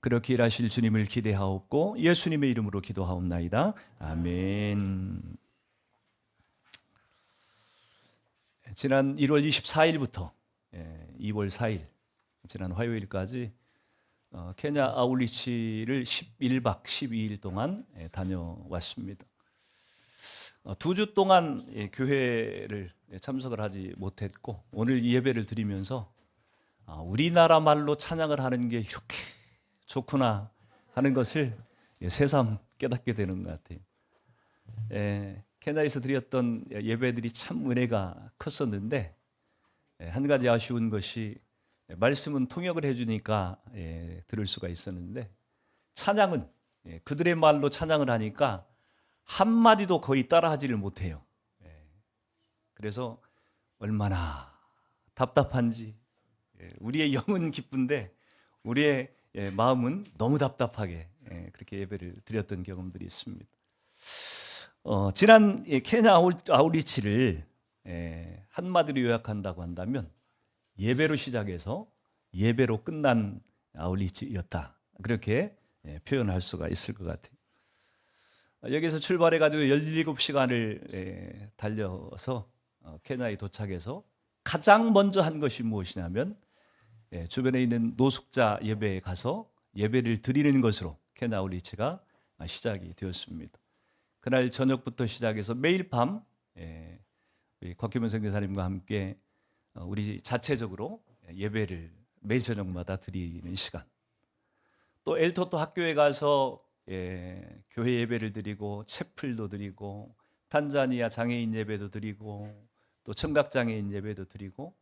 그렇게 일하실 주님을 기대하옵고 예수님의 이름으로 기도하옵나이다. 아멘. 지난 1월 24일부터 2월 4일 지난 화요일까지 케냐 아울리치를 11박 12일 동안 다녀왔습니다. 2주 동안 교회를 참석을 하지 못했고 오늘 이 예배를 드리면서 우리나라 말로 찬양을 하는 게 이렇게 좋구나 하는 것을 새삼 깨닫게 되는 것 같아요. 케냐에서 드렸던 예배들이 참 은혜가 컸었는데 한 가지 아쉬운 것이 말씀은 통역을 해주니까 들을 수가 있었는데 찬양은 그들의 말로 찬양을 하니까 한마디도 거의 따라하지를 못해요. 그래서 얼마나 답답한지 우리의 영은 기쁜데 우리의 마음은 너무 답답하게 그렇게 예배를 드렸던 경험들이 있습니다. 지난 케냐 아울리치를 한마디로 요약한다고 한다면 예배로 시작해서 예배로 끝난 아울리치였다. 그렇게 표현할 수가 있을 것 같아요. 여기서 출발해가지고 17시간을 달려서 케냐에 도착해서 가장 먼저 한 것이 무엇이냐면 주변에 있는 노숙자 예배에 가서 예배를 드리는 것으로 케냐 아울리치가 시작이 되었습니다. 그날 저녁부터 시작해서 매일 밤 곽규면 선교사님과 함께 우리 자체적으로 예배를 매일 저녁마다 드리는 시간, 또 엘토토 학교에 가서 교회 예배를 드리고 채플도 드리고 탄자니아 장애인 예배도 드리고 또 청각 장애인 예배도 드리고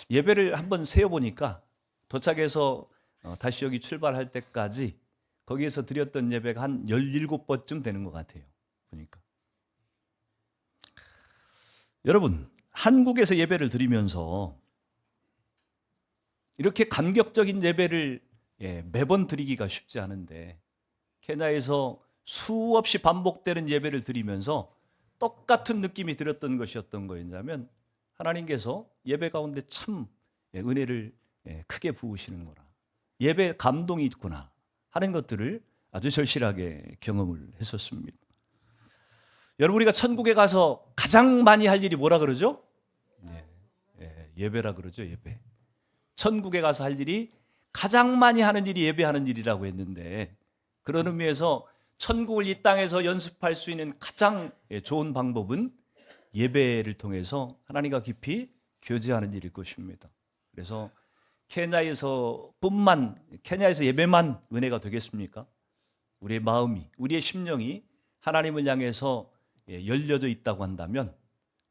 예배를 한번 세어보니까 도착해서 다시 여기 출발할 때까지 거기에서 드렸던 예배가 한 17번쯤 되는 것 같아요. 보니까 여러분, 한국에서 예배를 드리면서 이렇게 감격적인 예배를 매번 드리기가 쉽지 않은데 케냐에서 수없이 반복되는 예배를 드리면서 똑같은 느낌이 들었던 것이 어떤 거였냐면 하나님께서 예배 가운데 참 은혜를 크게 부으시는 거라, 예배 감동이 있구나 하는 것들을 아주 절실하게 경험을 했었습니다. 여러분, 우리가 천국에 가서 가장 많이 할 일이 뭐라 그러죠? 예배라 그러죠. 예배. 천국에 가서 할 일이 가장 많이 하는 일이 예배하는 일이라고 했는데 그런 의미에서 천국을 이 땅에서 연습할 수 있는 가장 좋은 방법은 예배를 통해서 하나님과 깊이 교제하는 일일 것입니다. 그래서 케냐에서 예배만 은혜가 되겠습니까? 우리의 마음이, 우리의 심령이 하나님을 향해서 열려져 있다고 한다면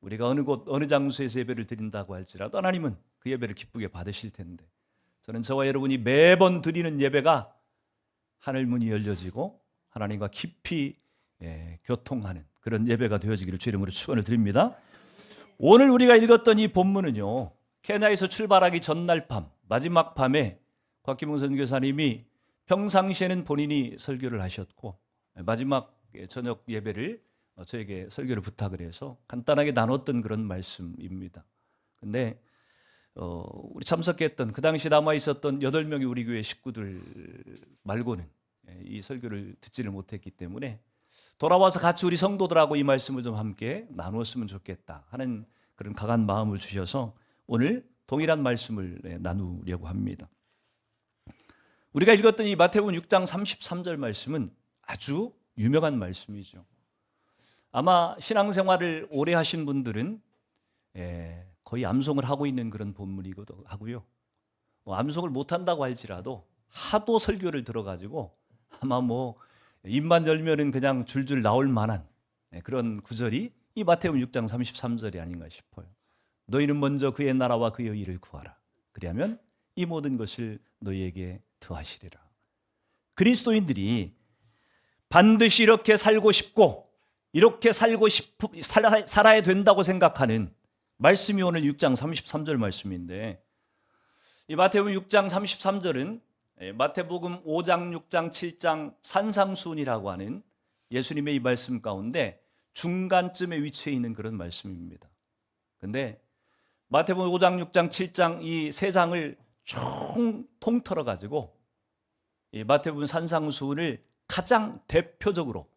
우리가 어느 곳 어느 장소에서 예배를 드린다고 할지라도 하나님은 그 예배를 기쁘게 받으실 텐데 저는 저와 여러분이 매번 드리는 예배가 하늘 문이 열려지고 하나님과 깊이 교통하는 그런 예배가 되어지기를 주 이름으로 축원을 드립니다. 오늘 우리가 읽었던 이 본문은요, 케냐에서 출발하기 전날 밤, 마지막 밤에 곽기몽 선교사님이 평상시에는 본인이 설교를 하셨고 마지막 저녁 예배를 저에게 설교를 부탁을 해서 간단하게 나눴던 그런 말씀입니다. 근데 우리 참석했던 그 당시 남아 있었던 8명의 우리 교회 식구들 말고는 이 설교를 듣지를 못했기 때문에 돌아와서 같이 우리 성도들하고 이 말씀을 좀 함께 나누었으면 좋겠다 하는 그런 강한 마음을 주셔서 오늘 동일한 말씀을 나누려고 합니다. 우리가 읽었던 이 마태복음 6장 33절 말씀은 아주 유명한 말씀이죠. 아마 신앙생활을 오래 하신 분들은 거의 암송을 하고 있는 그런 본문이기도 하고요. 암송을 못한다고 할지라도 하도 설교를 들어가지고 아마 입만 열면은 그냥 줄줄 나올 만한 그런 구절이 이 마태복음 6장 33절이 아닌가 싶어요. 너희는 먼저 그의 나라와 그의 의를 구하라. 그리하면 이 모든 것을 너희에게 더하시리라. 그리스도인들이 반드시 이렇게 살고 싶고 이렇게 살아야 된다고 생각하는 말씀이 오늘 6장 33절 말씀인데 이 마태복음 6장 33절은 마태복음 5장, 6장, 7장 산상수훈이라고 하는 예수님의 이 말씀 가운데 중간쯤에 위치해 있는 그런 말씀입니다. 그런데 마태복음 5장, 6장, 7장 이 세 장을 통틀어 가지고 이 마태복음 산상수훈을 가장 대표적으로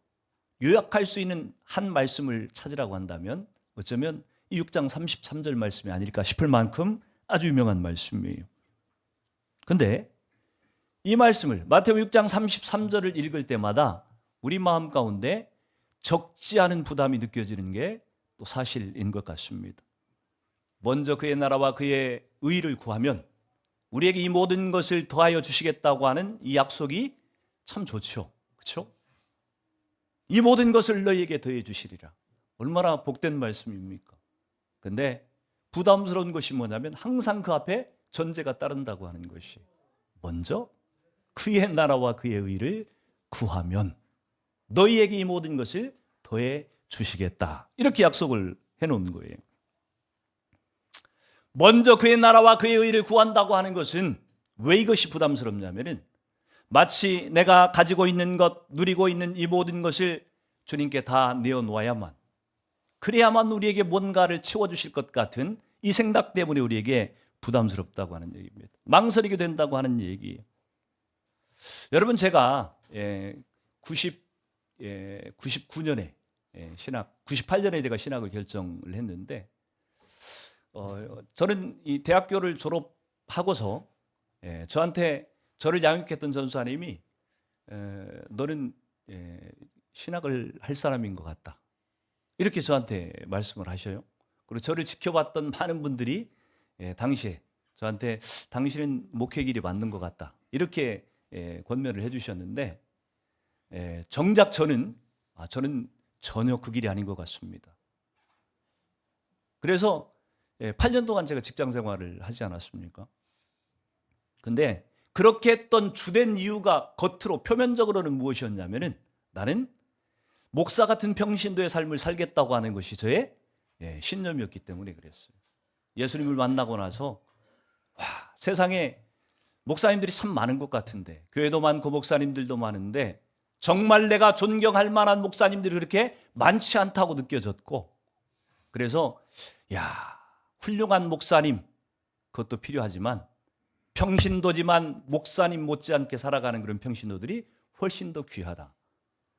요약할 수 있는 한 말씀을 찾으라고 한다면 어쩌면 이 6장 33절 말씀이 아닐까 싶을 만큼 아주 유명한 말씀이에요. 근데 이 말씀을 마태복음 6장 33절을 읽을 때마다 우리 마음 가운데 적지 않은 부담이 느껴지는 게 또 사실인 것 같습니다. 먼저 그의 나라와 그의 의를 구하면 우리에게 이 모든 것을 더하여 주시겠다고 하는 이 약속이 참 좋죠. 그렇죠? 이 모든 것을 너희에게 더해 주시리라. 얼마나 복된 말씀입니까? 근데 부담스러운 것이 뭐냐면 항상 그 앞에 전제가 따른다고 하는 것이 먼저 그의 나라와 그의 의를 구하면 너희에게 이 모든 것을 더해 주시겠다. 이렇게 약속을 해놓은 거예요. 먼저 그의 나라와 그의 의를 구한다고 하는 것은 왜 이것이 부담스럽냐면은 마치 내가 가지고 있는 것, 누리고 있는 이 모든 것을 주님께 다 내어놓아야만, 그래야만 우리에게 뭔가를 채워주실 것 같은 이 생각 때문에 우리에게 부담스럽다고 하는 얘기입니다. 망설이게 된다고 하는 얘기예요. 여러분, 제가 99년에 98년에 제가 신학을 결정을 했는데 저는 이 대학교를 졸업하고서 저한테 저를 양육했던 전수사님이 너는 신학을 할 사람인 것 같다. 이렇게 저한테 말씀을 하셔요. 그리고 저를 지켜봤던 많은 분들이 당시에 저한테 당신은 목회 길이 맞는 것 같다. 이렇게 권면을 해주셨는데 정작 저는 전혀 그 길이 아닌 것 같습니다. 그래서 8년 동안 제가 직장 생활을 하지 않았습니까? 근데 그렇게 했던 주된 이유가 겉으로 표면적으로는 무엇이었냐면은 나는 목사 같은 평신도의 삶을 살겠다고 하는 것이 저의 신념이었기 때문에 그랬어요. 예수님을 만나고 나서 세상에 목사님들이 참 많은 것 같은데, 교회도 많고 목사님들도 많은데 정말 내가 존경할 만한 목사님들이 그렇게 많지 않다고 느껴졌고, 그래서 훌륭한 목사님 그것도 필요하지만 평신도지만 목사님 못지않게 살아가는 그런 평신도들이 훨씬 더 귀하다.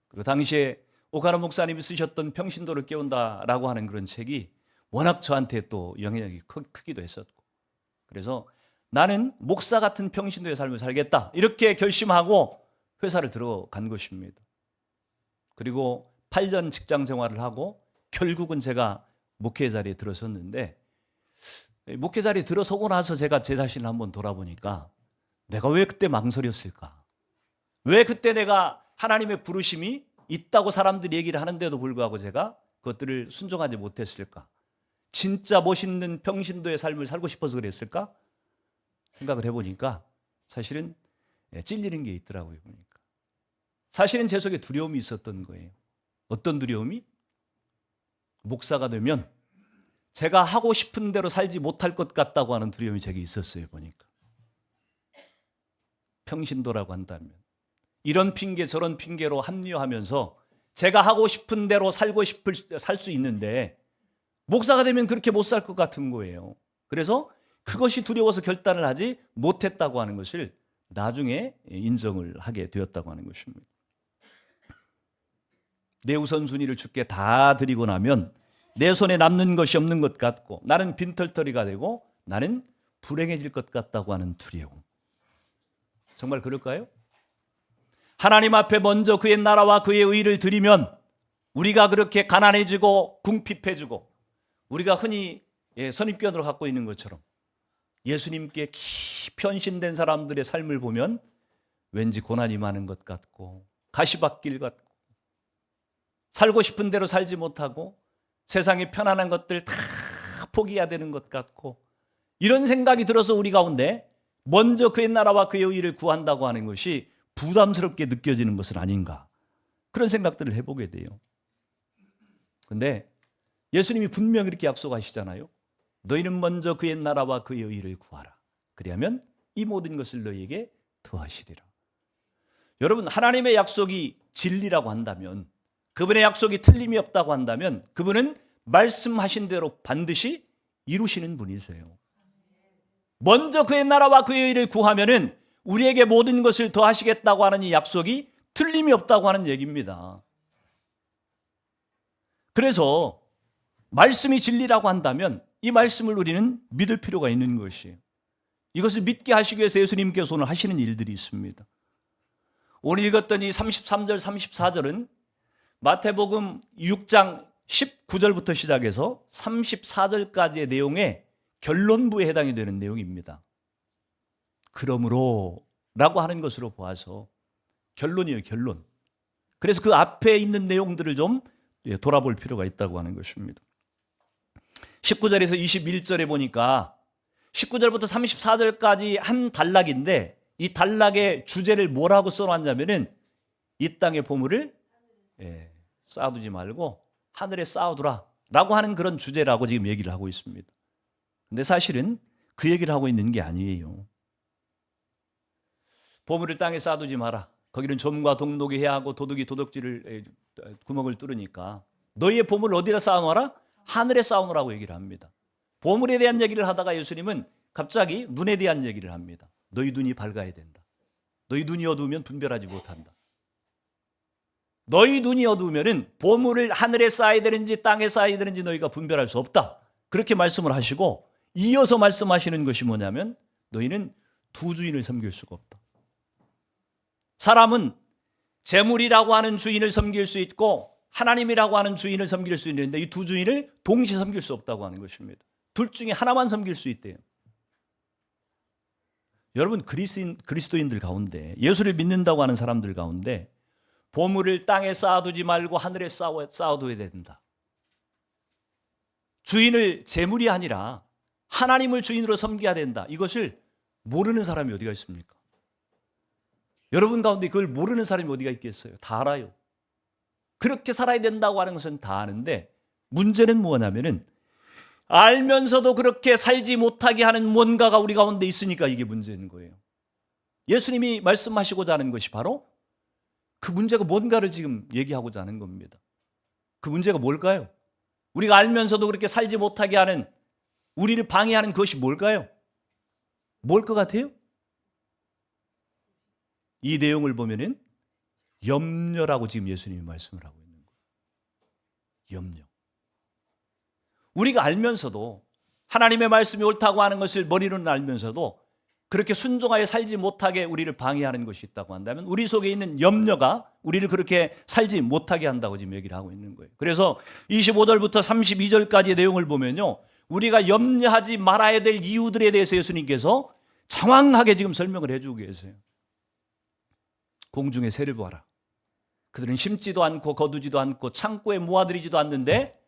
그리고 당시에 오카노 목사님이 쓰셨던 평신도를 깨운다라고 하는 그런 책이 워낙 저한테 또 영향력이 크기도 했었고, 그래서 나는 목사 같은 평신도의 삶을 살겠다 이렇게 결심하고 회사를 들어간 것입니다. 그리고 8년 직장 생활을 하고 결국은 제가 목회 자리에 들어섰는데, 목회 자리에 들어서고 나서 제가 제 자신을 한번 돌아보니까 내가 왜 그때 망설였을까? 왜 그때 내가 하나님의 부르심이 있다고 사람들이 얘기를 하는데도 불구하고 제가 그것들을 순종하지 못했을까? 진짜 멋있는 평신도의 삶을 살고 싶어서 그랬을까? 생각을 해보니까 사실은 찔리는 게 있더라고요. 보니까 사실은 제 속에 두려움이 있었던 거예요. 어떤 두려움이? 목사가 되면 제가 하고 싶은 대로 살지 못할 것 같다고 하는 두려움이 제게 있었어요. 보니까 평신도라고 한다면 이런 핑계 저런 핑계로 합리화하면서 제가 하고 싶은 대로 살 수 있는데 목사가 되면 그렇게 못 살 것 같은 거예요. 그래서 그것이 두려워서 결단을 하지 못했다고 하는 것을 나중에 인정을 하게 되었다고 하는 것입니다. 내 우선순위를 주께 다 드리고 나면 내 손에 남는 것이 없는 것 같고 나는 빈털터리가 되고 나는 불행해질 것 같다고 하는 두려움. 정말 그럴까요? 하나님 앞에 먼저 그의 나라와 그의 의를 드리면 우리가 그렇게 가난해지고 궁핍해지고 우리가 흔히 선입견으로 갖고 있는 것처럼 예수님께 깊이 헌신된 사람들의 삶을 보면 왠지 고난이 많은 것 같고 가시밭길 같고 살고 싶은 대로 살지 못하고 세상의 편안한 것들 다 포기해야 되는 것 같고 이런 생각이 들어서 우리 가운데 먼저 그의 나라와 그의 의를 구한다고 하는 것이 부담스럽게 느껴지는 것은 아닌가, 그런 생각들을 해보게 돼요. 그런데 예수님이 분명히 이렇게 약속하시잖아요. 너희는 먼저 그의 나라와 그의 의를 구하라. 그리하면 이 모든 것을 너희에게 더하시리라. 여러분, 하나님의 약속이 진리라고 한다면, 그분의 약속이 틀림이 없다고 한다면 그분은 말씀하신 대로 반드시 이루시는 분이세요. 먼저 그의 나라와 그의 의를 구하면은 우리에게 모든 것을 더하시겠다고 하는 이 약속이 틀림이 없다고 하는 얘기입니다. 그래서 말씀이 진리라고 한다면 이 말씀을 우리는 믿을 필요가 있는 것이에요. 이것을 믿게 하시기 위해서 예수님께서 오늘 하시는 일들이 있습니다. 오늘 읽었던 이 33절, 34절은 마태복음 6장 19절부터 시작해서 34절까지의 내용의 결론부에 해당이 되는 내용입니다. 그러므로 라고 하는 것으로 보아서 결론이에요, 결론. 그래서 그 앞에 있는 내용들을 좀 돌아볼 필요가 있다고 하는 것입니다. 19절에서 21절에 보니까 19절부터 34절까지 한 단락인데 이 단락의 주제를 뭐라고 써놨냐면은 이 땅의 보물을 쌓아두지 말고 하늘에 쌓아두라 라고 하는 그런 주제라고 지금 얘기를 하고 있습니다. 근데 사실은 그 얘기를 하고 있는 게 아니에요. 보물을 땅에 쌓아두지 마라. 거기는 점과 동독이 해야 하고 도둑이 도둑질을 구멍을 뚫으니까 너희의 보물을 어디다 쌓아놓아라? 하늘에 쌓아놓으라고 얘기를 합니다. 보물에 대한 얘기를 하다가 예수님은 갑자기 눈에 대한 얘기를 합니다. 너희 눈이 밝아야 된다. 너희 눈이 어두우면 분별하지 못한다. 너희 눈이 어두우면 보물을 하늘에 쌓아야 되는지 땅에 쌓아야 되는지 너희가 분별할 수 없다. 그렇게 말씀을 하시고 이어서 말씀하시는 것이 뭐냐면 너희는 두 주인을 섬길 수가 없다. 사람은 재물이라고 하는 주인을 섬길 수 있고 하나님이라고 하는 주인을 섬길 수 있는데 이 두 주인을 동시에 섬길 수 없다고 하는 것입니다. 둘 중에 하나만 섬길 수 있대요. 여러분 그리스도인들 가운데 예수를 믿는다고 하는 사람들 가운데 보물을 땅에 쌓아두지 말고 하늘에 쌓아둬야 된다. 주인을 재물이 아니라 하나님을 주인으로 섬겨야 된다. 이것을 모르는 사람이 어디가 있습니까? 여러분 가운데 그걸 모르는 사람이 어디가 있겠어요? 다 알아요. 그렇게 살아야 된다고 하는 것은 다 아는데 문제는 뭐냐면은 알면서도 그렇게 살지 못하게 하는 뭔가가 우리 가운데 있으니까 이게 문제인 거예요. 예수님이 말씀하시고자 하는 것이 바로 그 문제가 뭔가를 지금 얘기하고자 하는 겁니다. 그 문제가 뭘까요? 우리가 알면서도 그렇게 살지 못하게 하는 우리를 방해하는 그것이 뭘까요? 뭘 것 같아요? 이 내용을 보면은 염려라고 지금 예수님이 말씀을 하고 있는 거예요. 염려. 우리가 알면서도 하나님의 말씀이 옳다고 하는 것을 머리로는 알면서도 그렇게 순종하여 살지 못하게 우리를 방해하는 것이 있다고 한다면 우리 속에 있는 염려가 우리를 그렇게 살지 못하게 한다고 지금 얘기를 하고 있는 거예요. 그래서 25절부터 32절까지의 내용을 보면요. 우리가 염려하지 말아야 될 이유들에 대해서 예수님께서 장황하게 지금 설명을 해주고 계세요. 공중의 새를 보아라. 그들은 심지도 않고 거두지도 않고 창고에 모아들이지도 않는데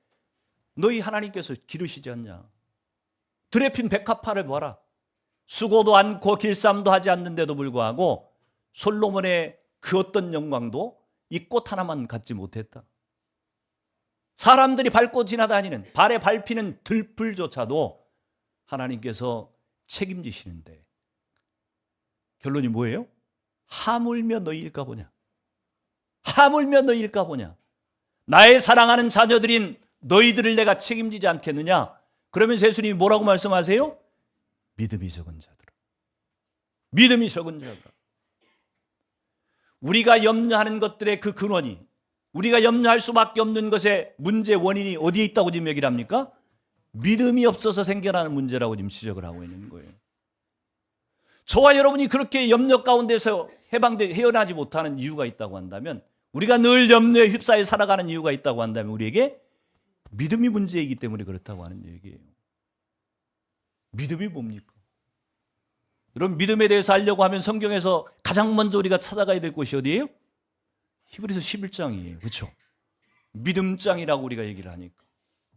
너희 하나님께서 기르시지 않냐. 들에 핀 백합화를 보아라. 수고도 않고 길쌈도 하지 않는데도 불구하고 솔로몬의 그 어떤 영광도 이 꽃 하나만 갖지 못했다. 사람들이 밟고 지나다니는 발에 밟히는 들풀조차도 하나님께서 책임지시는데 결론이 뭐예요? 하물며 너희일까 보냐. 하물며 너희일까 보냐. 나의 사랑하는 자녀들인 너희들을 내가 책임지지 않겠느냐. 그러면서 예수님이 뭐라고 말씀하세요? 믿음이 적은 자들아. 믿음이 적은 자들아. 우리가 염려하는 것들의 그 근원이 우리가 염려할 수밖에 없는 것의 문제 원인이 어디에 있다고 지금 얘기를 합니까? 믿음이 없어서 생겨나는 문제라고 지금 지적을 하고 있는 거예요. 저와 여러분이 그렇게 염려 가운데서 헤어나지 못하는 이유가 있다고 한다면 우리가 늘 염려에 휩싸여 살아가는 이유가 있다고 한다면 우리에게 믿음이 문제이기 때문에 그렇다고 하는 얘기예요. 믿음이 뭡니까? 여러분 믿음에 대해서 알려고 하면 성경에서 가장 먼저 우리가 찾아가야 될 곳이 어디예요? 히브리서 11장이에요. 그렇죠? 믿음장이라고 우리가 얘기를 하니까.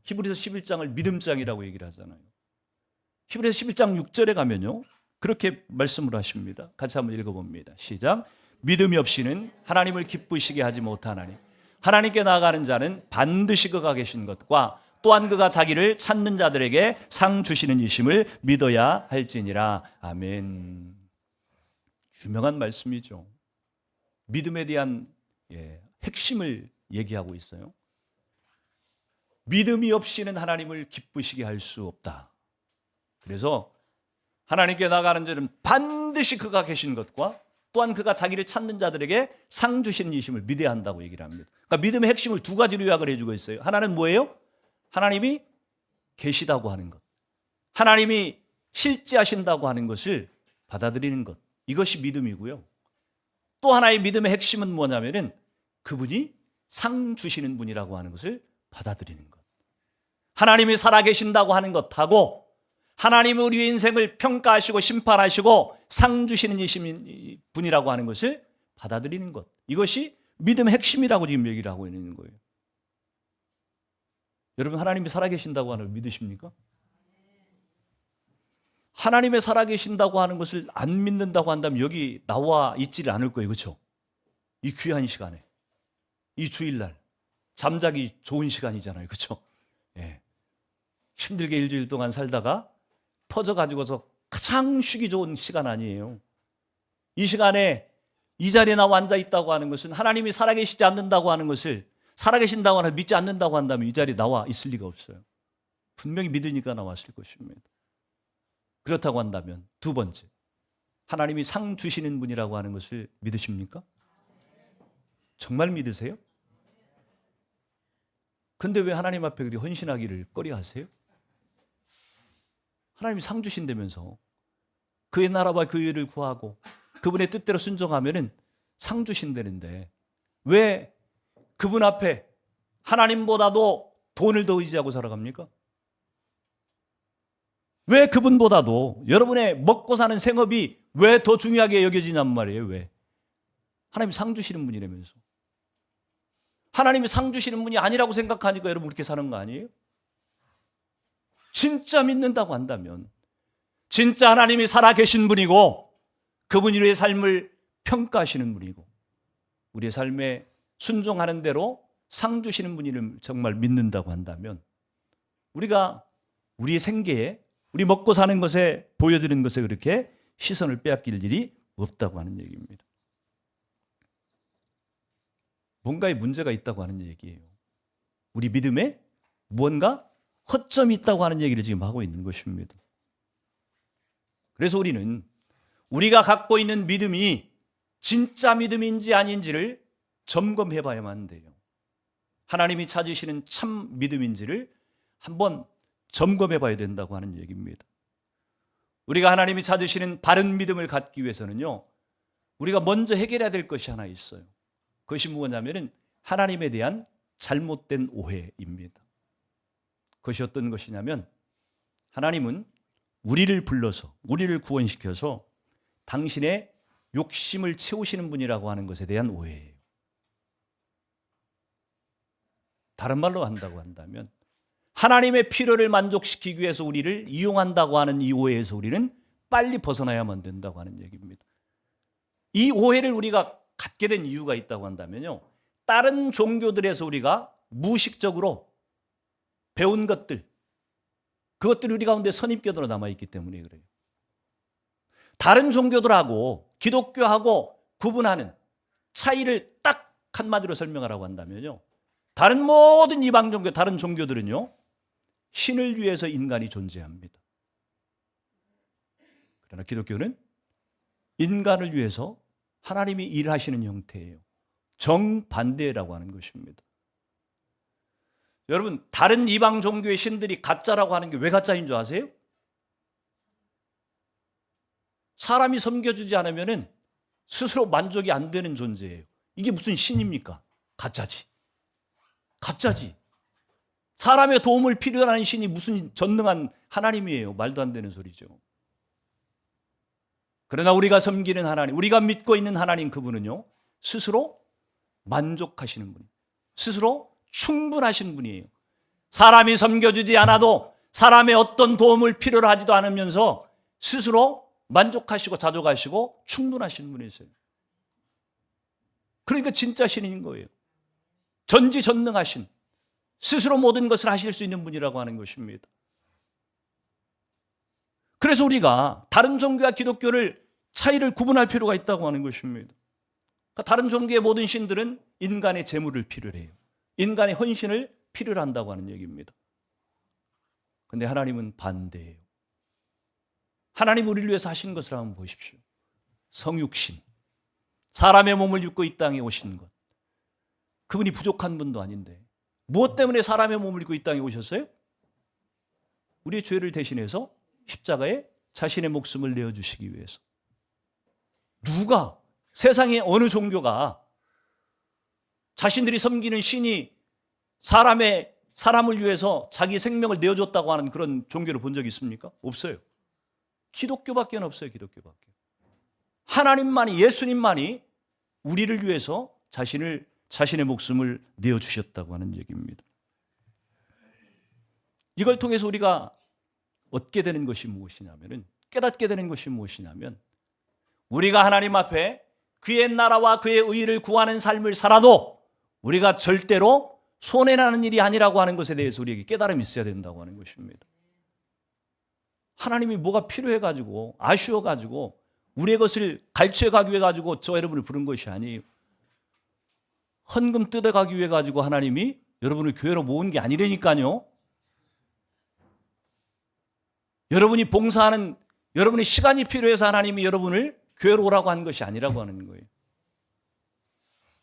히브리서 11장을 믿음장이라고 얘기를 하잖아요. 히브리서 11장 6절에 가면요. 그렇게 말씀을 하십니다. 같이 한번 읽어봅니다. 시작. 믿음이 없이는 하나님을 기쁘시게 하지 못하나니 하나님께 나아가는 자는 반드시 그가 계신 것과 또한 그가 자기를 찾는 자들에게 상 주시는 이심을 믿어야 할지니라. 아멘. 유명한 말씀이죠. 믿음에 대한 핵심을 얘기하고 있어요. 믿음이 없이는 하나님을 기쁘시게 할 수 없다. 그래서 하나님께 나가는 자는 반드시 그가 계신 것과 또한 그가 자기를 찾는 자들에게 상 주시는 이심을 믿어야 한다고 얘기를 합니다. 그러니까 믿음의 핵심을 두 가지로 요약을 해주고 있어요. 하나는 뭐예요? 하나님이 계시다고 하는 것, 하나님이 실제하신다고 하는 것을 받아들이는 것, 이것이 믿음이고요. 또 하나의 믿음의 핵심은 뭐냐면은 그분이 상 주시는 분이라고 하는 것을 받아들이는 것. 하나님이 살아계신다고 하는 것하고 하나님이 우리 인생을 평가하시고 심판하시고 상 주시는 이신 분이라고 하는 것을 받아들이는 것, 이것이 믿음의 핵심이라고 지금 얘기를 하고 있는 거예요. 여러분, 하나님이 살아계신다고 하는 걸 믿으십니까? 하나님의 살아계신다고 하는 것을 안 믿는다고 한다면 여기 나와 있지를 않을 거예요. 그렇죠? 이 귀한 시간에, 이 주일날 잠자기 좋은 시간이잖아요. 그렇죠? 예. 힘들게 일주일 동안 살다가 퍼져가지고서 가장 쉬기 좋은 시간 아니에요. 이 시간에 이 자리에 나와 앉아 있다고 하는 것은 하나님이 살아계시지 않는다고 하는 것을, 살아계신다고 하는 믿지 않는다고 한다면 이 자리에 나와 있을 리가 없어요. 분명히 믿으니까 나왔을 것입니다. 그렇다고 한다면 두 번째, 하나님이 상 주시는 분이라고 하는 것을 믿으십니까? 정말 믿으세요? 근데 왜 하나님 앞에 그리 헌신하기를 꺼려하세요? 하나님이 상 주신다면서 그의 나라와 그 의를 구하고 그분의 뜻대로 순종하면은 상 주신다는데 왜 그분 앞에 하나님보다도 돈을 더 의지하고 살아갑니까? 왜 그분보다도 여러분의 먹고 사는 생업이 왜 더 중요하게 여겨지냔 말이에요. 왜? 하나님이 상 주시는 분이라면서. 하나님이 상 주시는 분이 아니라고 생각하니까 여러분 그렇게 사는 거 아니에요? 진짜 믿는다고 한다면 진짜 하나님이 살아계신 분이고 그분이 우리의 삶을 평가하시는 분이고 우리의 삶에 순종하는 대로 상 주시는 분을 정말 믿는다고 한다면 우리가 우리의 생계에, 우리 먹고 사는 것에, 보여드리는 것에 그렇게 시선을 빼앗길 일이 없다고 하는 얘기입니다. 뭔가에 문제가 있다고 하는 얘기예요. 우리 믿음에 무언가 허점이 있다고 하는 얘기를 지금 하고 있는 것입니다. 그래서 우리는 우리가 갖고 있는 믿음이 진짜 믿음인지 아닌지를 점검해 봐야만 돼요. 하나님이 찾으시는 참 믿음인지를 한번 점검해 봐야 된다고 하는 얘기입니다. 우리가 하나님이 찾으시는 바른 믿음을 갖기 위해서는요, 우리가 먼저 해결해야 될 것이 하나 있어요. 그것이 뭐냐면은 하나님에 대한 잘못된 오해입니다. 그것이 어떤 것이냐면 하나님은 우리를 불러서, 우리를 구원시켜서 당신의 욕심을 채우시는 분이라고 하는 것에 대한 오해예요. 다른 말로 한다고 한다면 하나님의 필요를 만족시키기 위해서 우리를 이용한다고 하는 이 오해에서 우리는 빨리 벗어나야만 된다고 하는 얘기입니다. 이 오해를 우리가 갖게 된 이유가 있다고 한다면요, 다른 종교들에서 우리가 무의식적으로 배운 것들, 그것들이 우리 가운데 선입견으로 남아있기 때문에 그래요. 다른 종교들하고 기독교하고 구분하는 차이를 딱 한마디로 설명하라고 한다면요, 다른 모든 이방 종교, 다른 종교들은요, 신을 위해서 인간이 존재합니다. 그러나 기독교는 인간을 위해서 하나님이 일하시는 형태예요. 정반대라고 하는 것입니다. 여러분, 다른 이방 종교의 신들이 가짜라고 하는 게 왜 가짜인 줄 아세요? 사람이 섬겨주지 않으면 스스로 만족이 안 되는 존재예요. 이게 무슨 신입니까? 가짜지. 가짜지. 사람의 도움을 필요로 하는 신이 무슨 전능한 하나님이에요. 말도 안 되는 소리죠. 그러나 우리가 섬기는 하나님, 우리가 믿고 있는 하나님, 그분은요, 스스로 만족하시는 분, 스스로 충분하신 분이에요. 사람이 섬겨주지 않아도 사람의 어떤 도움을 필요로 하지도 않으면서 스스로 만족하시고 자족하시고 충분하신 분이세요. 그러니까 진짜 신인 거예요. 전지전능하신, 스스로 모든 것을 하실 수 있는 분이라고 하는 것입니다. 그래서 우리가 다른 종교와 기독교를 차이를 구분할 필요가 있다고 하는 것입니다. 그러니까 다른 종교의 모든 신들은 인간의 재물을 필요로 해요. 인간의 헌신을 필요로 한다고 하는 얘기입니다. 그런데 하나님은 반대예요. 하나님 우리를 위해서 하신 것을 한번 보십시오. 성육신, 사람의 몸을 입고 이 땅에 오신 것. 그분이 부족한 분도 아닌데 무엇 때문에 사람의 몸을 입고 이 땅에 오셨어요? 우리의 죄를 대신해서 십자가에 자신의 목숨을 내어주시기 위해서. 누가, 세상의 어느 종교가 자신들이 섬기는 신이 사람을 위해서 자기 생명을 내어줬다고 하는 그런 종교를 본 적이 있습니까? 없어요. 기독교밖에 없어요. 기독교밖에. 하나님만이, 예수님만이 우리를 위해서 자신의 목숨을 내어주셨다고 하는 얘기입니다. 이걸 통해서 우리가 얻게 되는 것이 무엇이냐면, 깨닫게 되는 것이 무엇이냐면, 우리가 하나님 앞에 그의 나라와 그의 의를 구하는 삶을 살아도 우리가 절대로 손해나는 일이 아니라고 하는 것에 대해서 우리에게 깨달음이 있어야 된다고 하는 것입니다. 하나님이 뭐가 필요해가지고, 아쉬워가지고, 우리의 것을 갈취해가기 위해 가지고 저 여러분을 부른 것이 아니에요. 헌금 뜯어가기 위해 가지고 하나님이 여러분을 교회로 모은 게 아니라니까요. 여러분이 봉사하는, 여러분의 시간이 필요해서 하나님이 여러분을 교회로 오라고 한 것이 아니라고 하는 거예요.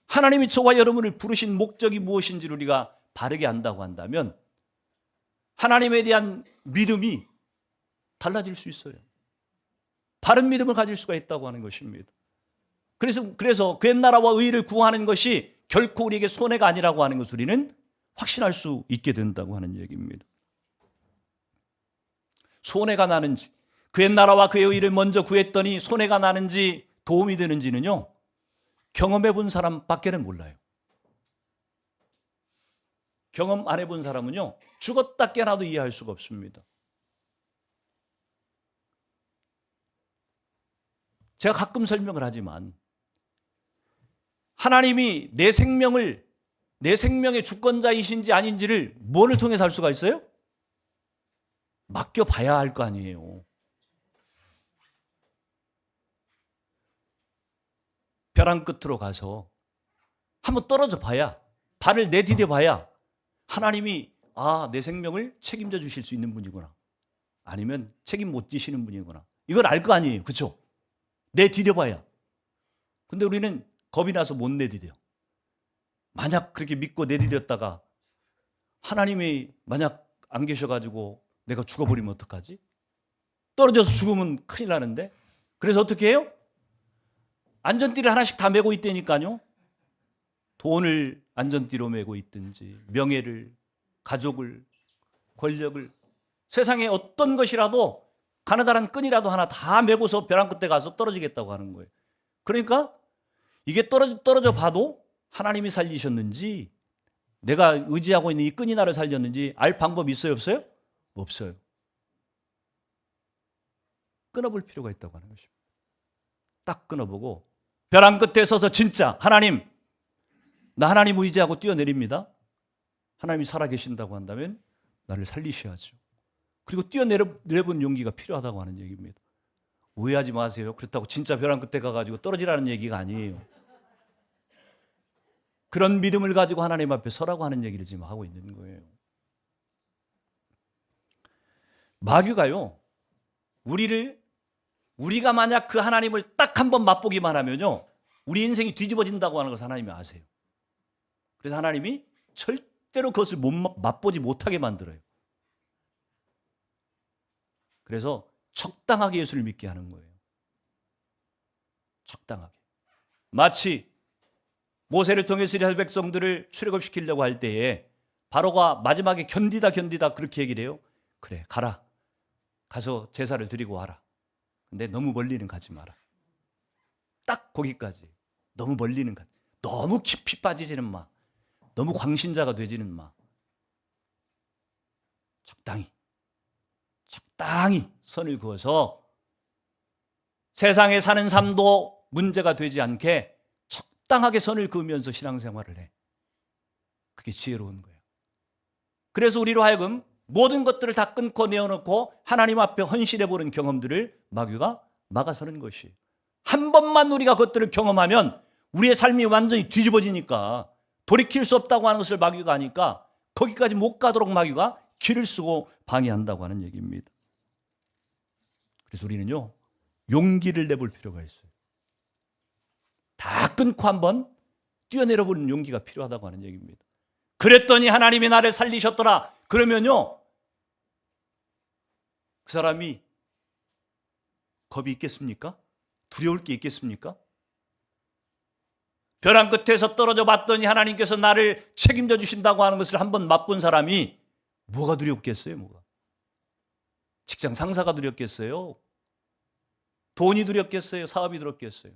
하나님이 저와 여러분을 부르신 목적이 무엇인지를 우리가 바르게 안다고 한다면 하나님에 대한 믿음이 달라질 수 있어요. 바른 믿음을 가질 수가 있다고 하는 것입니다. 그래서 그의 나라와 의를 구하는 것이 결코 우리에게 손해가 아니라고 하는 것을 우리는 확신할 수 있게 된다고 하는 얘기입니다. 손해가 나는지, 그의 나라와 그의 의를 먼저 구했더니 손해가 나는지 도움이 되는지는요, 경험해 본 사람밖에는 몰라요. 경험 안 해본 사람은요, 죽었다 깨나도 이해할 수가 없습니다. 제가 가끔 설명을 하지만 하나님이 내 생명의 주권자이신지 아닌지를 뭐를 통해서 알 수가 있어요? 맡겨봐야 할 거 아니에요. 벼랑 끝으로 가서 한번 떨어져 봐야, 발을 내디뎌 봐야 하나님이 내 생명을 책임져 주실 수 있는 분이구나, 아니면 책임 못 지시는 분이구나, 이걸 알 거 아니에요. 그렇죠? 내디뎌 봐야. 근데 우리는 겁이 나서 못 내디뎌. 만약 그렇게 믿고 내디뎠다가 하나님이 만약 안 계셔가지고 내가 죽어버리면 어떡하지? 떨어져서 죽으면 큰일 나는데. 그래서 어떻게 해요? 안전띠를 하나씩 다 메고 있다니까요. 돈을 안전띠로 메고 있든지, 명예를, 가족을, 권력을, 세상에 어떤 것이라도 가느다란 끈이라도 하나 다 메고서 벼랑 끝에 가서 떨어지겠다고 하는 거예요. 그러니까 이게 떨어져 봐도 하나님이 살리셨는지, 내가 의지하고 있는 이 끈이 나를 살렸는지 알 방법이 있어요, 없어요? 없어요. 끊어볼 필요가 있다고 하는 것입니다. 딱 끊어보고 벼랑 끝에 서서 진짜 하나님, 나 하나님 의지하고 뛰어내립니다. 하나님이 살아계신다고 한다면 나를 살리셔야죠. 그리고 뛰어내려본 용기가 필요하다고 하는 얘기입니다. 오해하지 마세요. 그렇다고 진짜 벼랑 끝에 가가지고 떨어지라는 얘기가 아니에요. 그런 믿음을 가지고 하나님 앞에 서라고 하는 얘기를 지금 하고 있는 거예요. 마귀가요, 우리가 만약 그 하나님을 딱 한 번 맛보기만 하면요, 우리 인생이 뒤집어진다고 하는 것을 하나님이 아세요. 그래서 하나님이 절대로 그것을 맛보지 못하게 만들어요. 그래서 적당하게 예수를 믿게 하는 거예요. 적당하게. 마치 모세를 통해 이스라엘 백성들을 출애굽시키려고 할 때에 바로가 마지막에 견디다 그렇게 얘기를 해요. 그래, 가라. 가서 제사를 드리고 와라. 근데 너무 멀리는 가지 마라. 딱 거기까지. 너무 멀리는 가지. 너무 깊이 빠지지는 마. 너무 광신자가 되지는 마. 적당히 선을 그어서 세상에 사는 삶도 문제가 되지 않게 적당하게 선을 그으면서 신앙생활을 해. 그게 지혜로운 거예요. 그래서 우리로 하여금 모든 것들을 다 끊고 내어놓고 하나님 앞에 헌신해보는 경험들을 마귀가 막아서는 것이에요. 한 번만 우리가 그것들을 경험하면 우리의 삶이 완전히 뒤집어지니까, 돌이킬 수 없다고 하는 것을 마귀가 아니까 거기까지 못 가도록 마귀가 길을 쓰고 방해한다고 하는 얘기입니다. 그래서 우리는요, 용기를 내볼 필요가 있어요. 다 끊고 한번 뛰어내려보는 용기가 필요하다고 하는 얘기입니다. 그랬더니 하나님이 나를 살리셨더라. 그러면요, 그 사람이 겁이 있겠습니까? 두려울 게 있겠습니까? 벼랑 끝에서 떨어져 봤더니 하나님께서 나를 책임져 주신다고 하는 것을 한번 맛본 사람이 뭐가 두렵겠어요? 뭐가? 직장 상사가 두렵겠어요? 돈이 두렵겠어요? 사업이 두렵겠어요?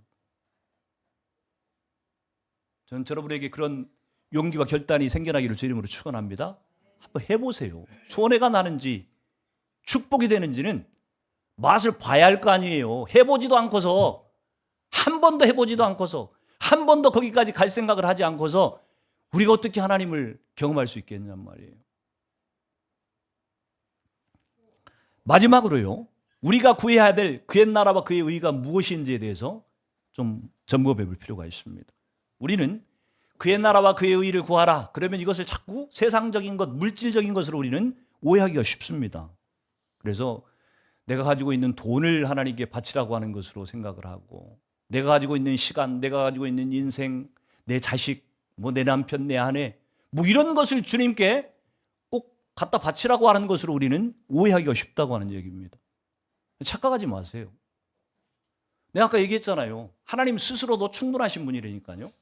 저는 여러분에게 그런 용기와 결단이 생겨나기를 주 이름으로 축원합니다. 한번 해보세요. 손해가 나는지 축복이 되는지는 맛을 봐야 할 거 아니에요. 해보지도 않고서, 한 번도 해보지도 않고서, 한 번도 거기까지 갈 생각을 하지 않고서 우리가 어떻게 하나님을 경험할 수 있겠냔 말이에요. 마지막으로요, 우리가 구해야 될 그의 나라와 그의 의가 무엇인지에 대해서 좀 점검해 볼 필요가 있습니다. 우리는 그의 나라와 그의 의를 구하라. 그러면 이것을 자꾸 세상적인 것, 물질적인 것으로 우리는 오해하기가 쉽습니다. 그래서 내가 가지고 있는 돈을 하나님께 바치라고 하는 것으로 생각을 하고, 내가 가지고 있는 시간, 내가 가지고 있는 인생, 내 자식, 내 남편, 내 아내, 이런 것을 주님께 꼭 갖다 바치라고 하는 것으로 우리는 오해하기가 쉽다고 하는 얘기입니다. 착각하지 마세요. 내가 아까 얘기했잖아요. 하나님 스스로도 충분하신 분이라니까요.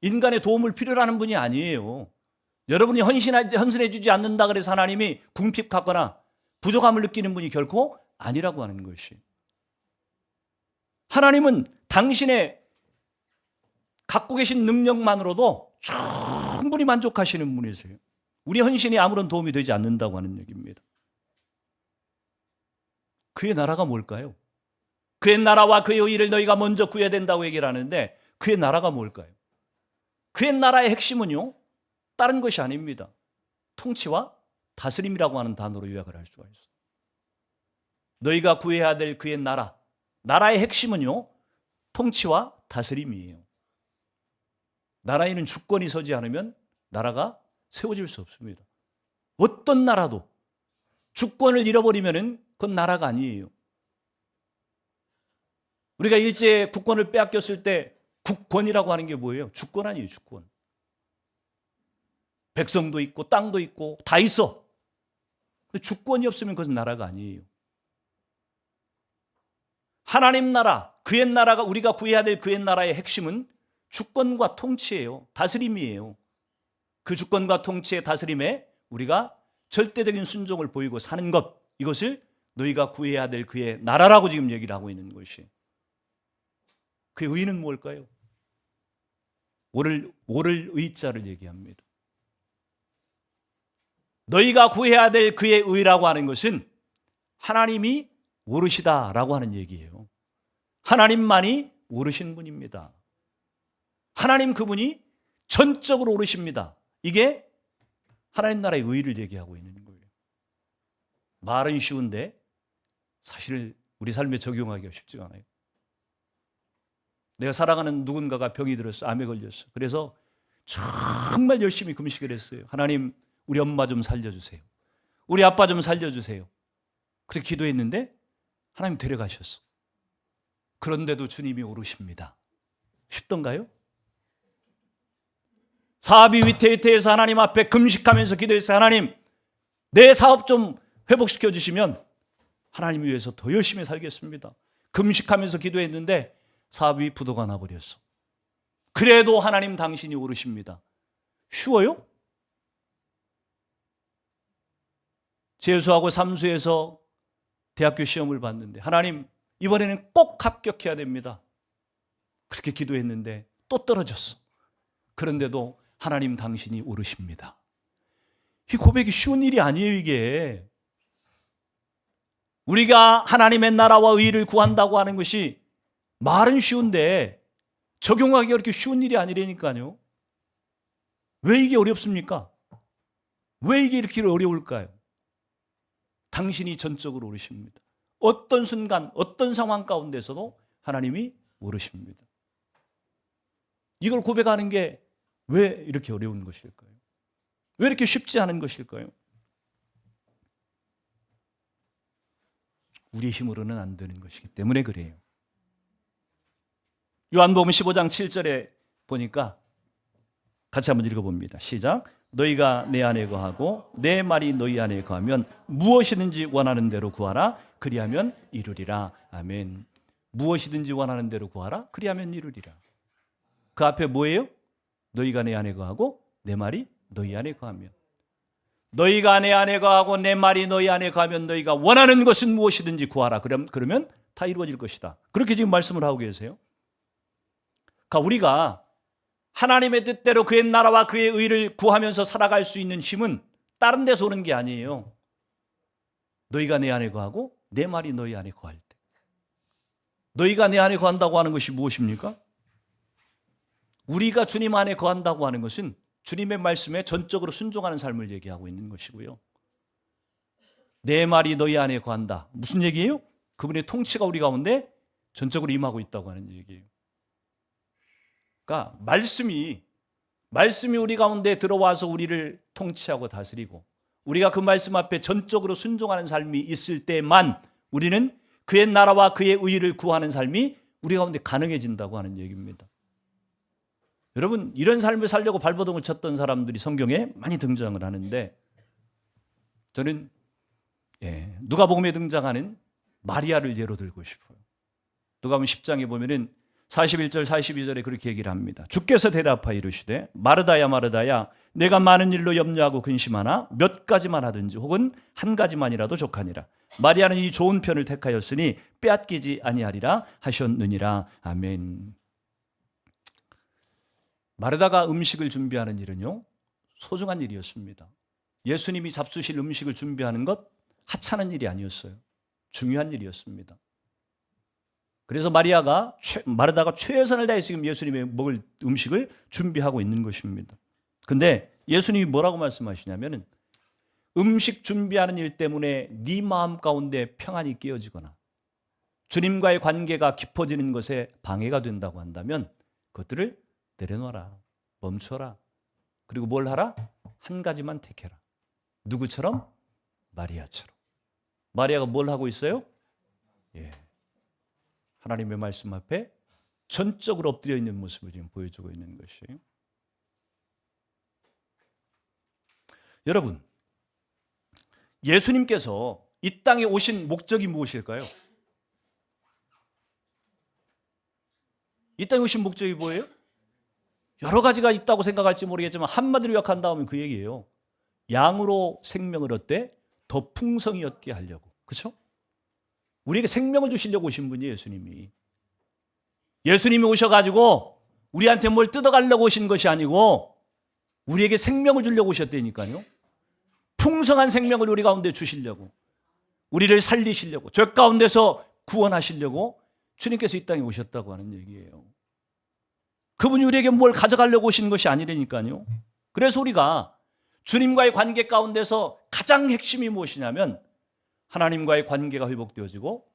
인간의 도움을 필요로 하는 분이 아니에요. 여러분이 헌신해 주지 않는다 그래서 하나님이 궁핍하거나 부족함을 느끼는 분이 결코 아니라고 하는 것이. 하나님은 당신의 갖고 계신 능력만으로도 충분히 만족하시는 분이세요. 우리 헌신이 아무런 도움이 되지 않는다고 하는 얘기입니다. 그의 나라가 뭘까요? 그의 나라와 그의 의를 너희가 먼저 구해야 된다고 얘기를 하는데, 그의 나라가 뭘까요? 그의 나라의 핵심은요, 다른 것이 아닙니다. 통치와 다스림이라고 하는 단어로 요약을 할 수가 있어요. 너희가 구해야 될 그의 나라, 나라의 핵심은요, 통치와 다스림이에요. 나라에는 주권이 서지 않으면 나라가 세워질 수 없습니다. 어떤 나라도 주권을 잃어버리면 그건 나라가 아니에요. 우리가 일제 국권을 빼앗겼을 때 국권이라고 하는 게 뭐예요? 주권 아니에요, 주권. 백성도 있고 땅도 있고 다 있어. 근데 주권이 없으면 그것은 나라가 아니에요. 하나님 나라, 그의 나라가 우리가 구해야 될 그의 나라의 핵심은 주권과 통치예요. 다스림이에요. 그 주권과 통치의 다스림에 우리가 절대적인 순종을 보이고 사는 것, 이것을 너희가 구해야 될 그의 나라라고 지금 얘기를 하고 있는 것이. 그의 의는 뭘까요? 오를 의자를 얘기합니다. 너희가 구해야 될 그의 의라고 하는 것은 하나님이 오르시다라고 하는 얘기예요. 하나님만이 오르신 분입니다. 하나님 그분이 전적으로 오르십니다. 이게 하나님 나라의 의를 얘기하고 있는 거예요. 말은 쉬운데 사실 우리 삶에 적용하기가 쉽지가 않아요. 내가 사랑하는 누군가가 병이 들었어, 암에 걸렸어. 그래서 정말 열심히 금식을 했어요. 하나님, 우리 엄마 좀 살려주세요. 우리 아빠 좀 살려주세요. 그렇게 기도했는데 하나님 데려가셨어. 그런데도 주님이 오르십니다. 쉽던가요? 사업이 위태위태해서 하나님 앞에 금식하면서 기도했어요. 하나님, 내 사업 좀 회복시켜 주시면 하나님 위해서 더 열심히 살겠습니다. 금식하면서 기도했는데 사업이 부도가 나버렸어. 그래도 하나님 당신이 오르십니다. 쉬워요? 재수하고 삼수해서 대학교 시험을 봤는데 하나님, 이번에는 꼭 합격해야 됩니다. 그렇게 기도했는데 또 떨어졌어. 그런데도 하나님 당신이 오르십니다. 이 고백이 쉬운 일이 아니에요, 이게. 우리가 하나님의 나라와 의를 구한다고 하는 것이 말은 쉬운데 적용하기가 그렇게 쉬운 일이 아니라니까요. 왜 이게 어렵습니까? 왜 이게 이렇게 어려울까요? 당신이 전적으로 오르십니다. 어떤 순간, 어떤 상황 가운데서도 하나님이 오르십니다. 이걸 고백하는 게 왜 이렇게 어려운 것일까요? 왜 이렇게 쉽지 않은 것일까요? 우리의 힘으로는 안 되는 것이기 때문에 그래요. 요한복음 15장 7절에 보니까 같이 한번 읽어봅니다. 시작. 너희가 내 안에 거하고 내 말이 너희 안에 거하면 무엇이든지 원하는 대로 구하라. 그리하면 이루리라. 아멘. 무엇이든지 원하는 대로 구하라. 그리하면 이루리라. 그 앞에 뭐예요? 너희가 내 안에 거하고 내 말이 너희 안에 거하면. 너희가 내 안에 거하고 내 말이 너희 안에 거하면 너희가 원하는 것은 무엇이든지 구하라. 그러면 다 이루어질 것이다. 그렇게 지금 말씀을 하고 계세요. 그러니까 우리가 하나님의 뜻대로 그의 나라와 그의 의를 구하면서 살아갈 수 있는 힘은 다른 데서 오는 게 아니에요. 너희가 내 안에 거하고 내 말이 너희 안에 거할 때. 너희가 내 안에 거한다고 하는 것이 무엇입니까? 우리가 주님 안에 거한다고 하는 것은 주님의 말씀에 전적으로 순종하는 삶을 얘기하고 있는 것이고요. 내 말이 너희 안에 거한다. 무슨 얘기예요? 그분의 통치가 우리 가운데 전적으로 임하고 있다고 하는 얘기예요. 그러니까 말씀이 우리 가운데 들어와서 우리를 통치하고 다스리고 우리가 그 말씀 앞에 전적으로 순종하는 삶이 있을 때만 우리는 그의 나라와 그의 의를 구하는 삶이 우리 가운데 가능해진다고 하는 얘기입니다. 여러분, 이런 삶을 살려고 발버둥을 쳤던 사람들이 성경에 많이 등장을 하는데 저는 누가복음에 등장하는 마리아를 예로 들고 싶어요. 누가복음 10장에 보면은 41절 42절에 그렇게 얘기를 합니다. 주께서 대답하여 이르시되 마르다야 마르다야 내가 많은 일로 염려하고 근심하나 몇 가지만 하든지 혹은 한 가지만이라도 족하니라. 마리아는 이 좋은 편을 택하였으니 빼앗기지 아니하리라 하셨느니라. 아멘. 마르다가 음식을 준비하는 일은요, 소중한 일이었습니다. 예수님이 잡수실 음식을 준비하는 것 하찮은 일이 아니었어요. 중요한 일이었습니다. 그래서 마르다가 최선을 다해서 지금 예수님의 먹을 음식을 준비하고 있는 것입니다. 근데 예수님이 뭐라고 말씀하시냐면은 음식 준비하는 일 때문에 네 마음 가운데 평안이 깨어지거나 주님과의 관계가 깊어지는 것에 방해가 된다고 한다면 그것들을 내려놓아라. 멈춰라. 그리고 뭘 하라? 한 가지만 택해라. 누구처럼? 마리아처럼. 마리아가 뭘 하고 있어요? 하나님의 말씀 앞에 전적으로 엎드려 있는 모습을 지금 보여주고 있는 것이에요. 여러분, 예수님께서 이 땅에 오신 목적이 무엇일까요? 이 땅에 오신 목적이 뭐예요? 여러 가지가 있다고 생각할지 모르겠지만 한마디로 요약한다면 그 얘기예요. 양으로 생명을 얻되 더 풍성히 얻게 하려고. 그렇죠? 우리에게 생명을 주시려고 오신 분이 예수님이. 예수님이 오셔가지고 우리한테 뭘 뜯어가려고 오신 것이 아니고 우리에게 생명을 주려고 오셨다니까요. 풍성한 생명을 우리 가운데 주시려고, 우리를 살리시려고, 죄 가운데서 구원하시려고 주님께서 이 땅에 오셨다고 하는 얘기예요. 그분이 우리에게 뭘 가져가려고 오신 것이 아니라니까요. 그래서 우리가 주님과의 관계 가운데서 가장 핵심이 무엇이냐면 하나님과의 관계가 회복되어지고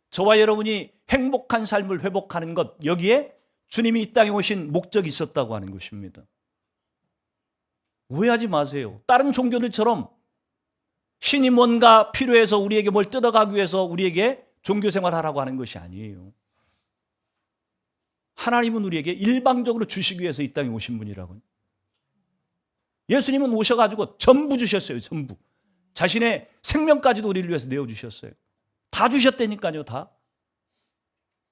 저와 여러분이 행복한 삶을 회복하는 것, 여기에 주님이 이 땅에 오신 목적이 있었다고 하는 것입니다. 오해하지 마세요. 다른 종교들처럼 신이 뭔가 필요해서 우리에게 뭘 뜯어가기 위해서 우리에게 종교생활하라고 하는 것이 아니에요. 하나님은 우리에게 일방적으로 주시기 위해서 이 땅에 오신 분이라고요. 예수님은 오셔가지고 전부 주셨어요. 전부. 자신의 생명까지도 우리를 위해서 내어주셨어요. 다 주셨다니까요. 다.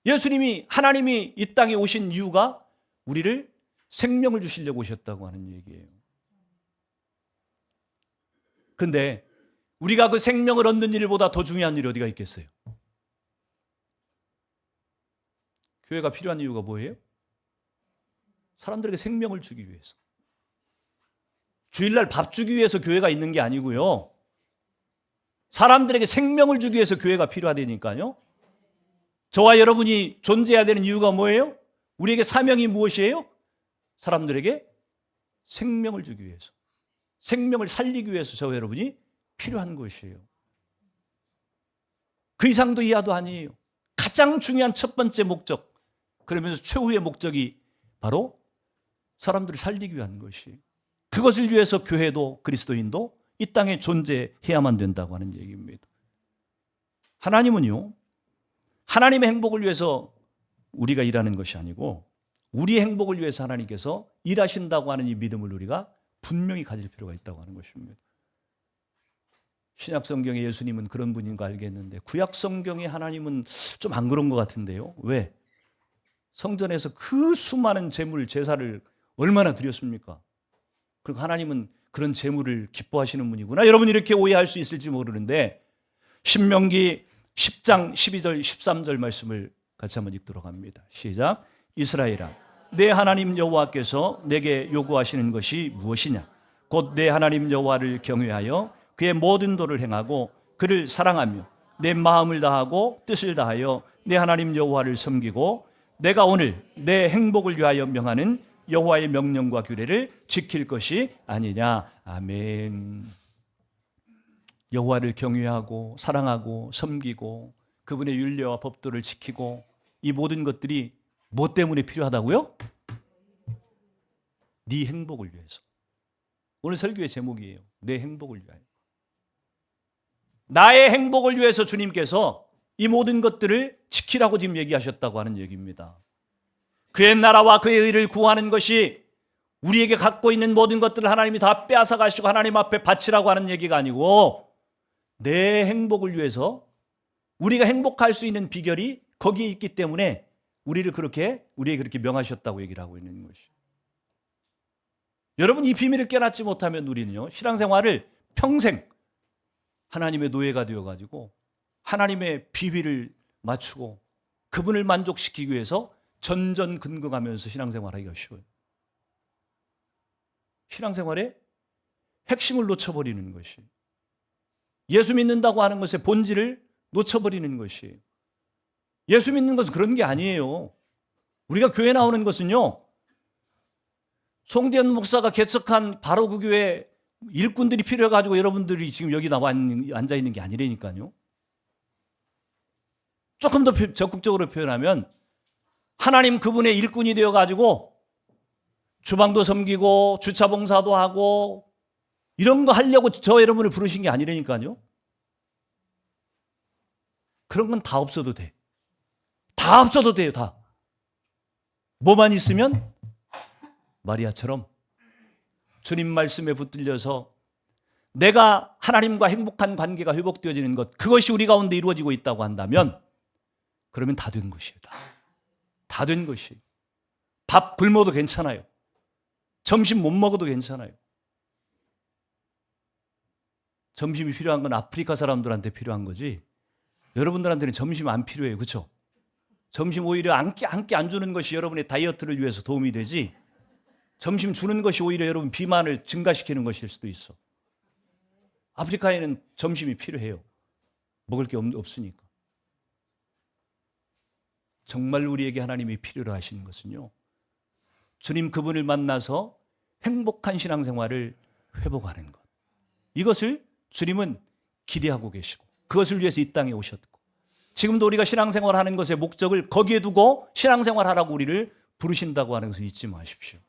예수님이, 하나님이 이 땅에 오신 이유가 우리를 생명을 주시려고 오셨다고 하는 얘기예요. 근데 우리가 그 생명을 얻는 일보다 더 중요한 일이 어디가 있겠어요? 교회가 필요한 이유가 뭐예요? 사람들에게 생명을 주기 위해서. 주일날 밥 주기 위해서 교회가 있는 게 아니고요. 사람들에게 생명을 주기 위해서 교회가 필요하다니까요. 저와 여러분이 존재해야 되는 이유가 뭐예요? 우리에게 사명이 무엇이에요? 사람들에게 생명을 주기 위해서, 생명을 살리기 위해서 저와 여러분이 필요한 것이에요. 그 이상도 이하도 아니에요. 가장 중요한 첫 번째 목적, 그러면서 최후의 목적이 바로 사람들을 살리기 위한 것이, 그것을 위해서 교회도 그리스도인도 이 땅에 존재해야만 된다고 하는 얘기입니다. 하나님은요, 하나님의 행복을 위해서 우리가 일하는 것이 아니고 우리의 행복을 위해서 하나님께서 일하신다고 하는 이 믿음을 우리가 분명히 가질 필요가 있다고 하는 것입니다. 신약 성경의 예수님은 그런 분인 거 알겠는데 구약 성경의 하나님은 좀 안 그런 것 같은데요. 왜? 성전에서 그 수많은 제물 제사를 얼마나 드렸습니까? 그리고 하나님은 그런 제물을 기뻐하시는 분이구나. 여러분 이렇게 오해할 수 있을지 모르는데 신명기 10장 12절 13절 말씀을 같이 한번 읽도록 합니다. 시작. 이스라엘아, 내 하나님 여호와께서 내게 요구하시는 것이 무엇이냐? 곧 내 하나님 여호와를 경외하여 그의 모든 도를 행하고 그를 사랑하며 내 마음을 다하고 뜻을 다하여 내 하나님 여호와를 섬기고 내가 오늘 내 행복을 위하여 명하는 여호와의 명령과 규례를 지킬 것이 아니냐. 아멘. 여호와를 경외하고 사랑하고 섬기고 그분의 율례와 법도를 지키고 이 모든 것들이 뭐 때문에 필요하다고요? 네 행복을 위해서. 오늘 설교의 제목이에요. 내 행복을 위하여. 나의 행복을 위해서 주님께서 이 모든 것들을 지키라고 지금 얘기하셨다고 하는 얘기입니다. 그의 나라와 그의 의를 구하는 것이 우리에게 갖고 있는 모든 것들을 하나님이 다 빼앗아 가시고 하나님 앞에 바치라고 하는 얘기가 아니고 내 행복을 위해서 우리가 행복할 수 있는 비결이 거기에 있기 때문에 우리에게 그렇게 명하셨다고 얘기를 하고 있는 것이. 여러분 이 비밀을 깨닫지 못하면 우리는요 신앙생활을 평생 하나님의 노예가 되어가지고 하나님의 비위를 맞추고 그분을 만족시키기 위해서 전전긍긍하면서 신앙생활하기가 쉬워요. 신앙생활의 핵심을 놓쳐버리는 것이, 예수 믿는다고 하는 것의 본질을 놓쳐버리는 것이. 예수 믿는 것은 그런 게 아니에요. 우리가 교회 나오는 것은요 송대현 목사가 개척한 바로 그 교회 일꾼들이 필요해가지고 여러분들이 지금 여기 나와 앉아 있는 게 아니라니까요. 조금 더 적극적으로 표현하면 하나님 그분의 일꾼이 되어가지고 주방도 섬기고 주차 봉사도 하고 이런 거 하려고 저 여러분을 부르신 게 아니라니까요. 그런 건 다 없어도 돼. 다 없어도 돼요. 다. 뭐만 있으면 마리아처럼 주님 말씀에 붙들려서 내가 하나님과 행복한 관계가 회복되어지는 것, 그것이 우리 가운데 이루어지고 있다고 한다면 그러면 다 된 것이에요. 다 된 것이. 밥 굶어도 괜찮아요. 점심 못 먹어도 괜찮아요. 점심이 필요한 건 아프리카 사람들한테 필요한 거지 여러분들한테는 점심 안 필요해요. 그렇죠? 점심 오히려 한 끼 안 주는 것이 여러분의 다이어트를 위해서 도움이 되지 점심 주는 것이 오히려 여러분 비만을 증가시키는 것일 수도 있어. 아프리카에는 점심이 필요해요. 먹을 게 없으니까. 정말 우리에게 하나님이 필요로 하시는 것은요 주님 그분을 만나서 행복한 신앙생활을 회복하는 것, 이것을 주님은 기대하고 계시고 그것을 위해서 이 땅에 오셨고 지금도 우리가 신앙생활하는 것의 목적을 거기에 두고 신앙생활하라고 우리를 부르신다고 하는 것을 잊지 마십시오.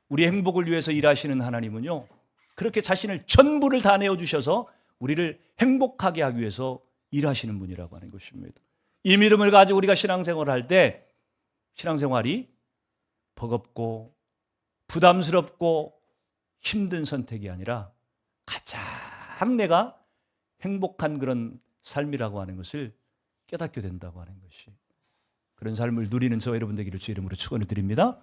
우리 행복을 위해서 일하시는 하나님은요 그렇게 자신을 전부를 다 내어주셔서 우리를 행복하게 하기 위해서 일하시는 분이라고 하는 것입니다. 이 믿음을 가지고 우리가 신앙생활을 할 때 신앙생활이 버겁고 부담스럽고 힘든 선택이 아니라 가장 내가 행복한 그런 삶이라고 하는 것을 깨닫게 된다고 하는 것이, 그런 삶을 누리는 저 여러분 되기를 주 이름으로 축원을 드립니다.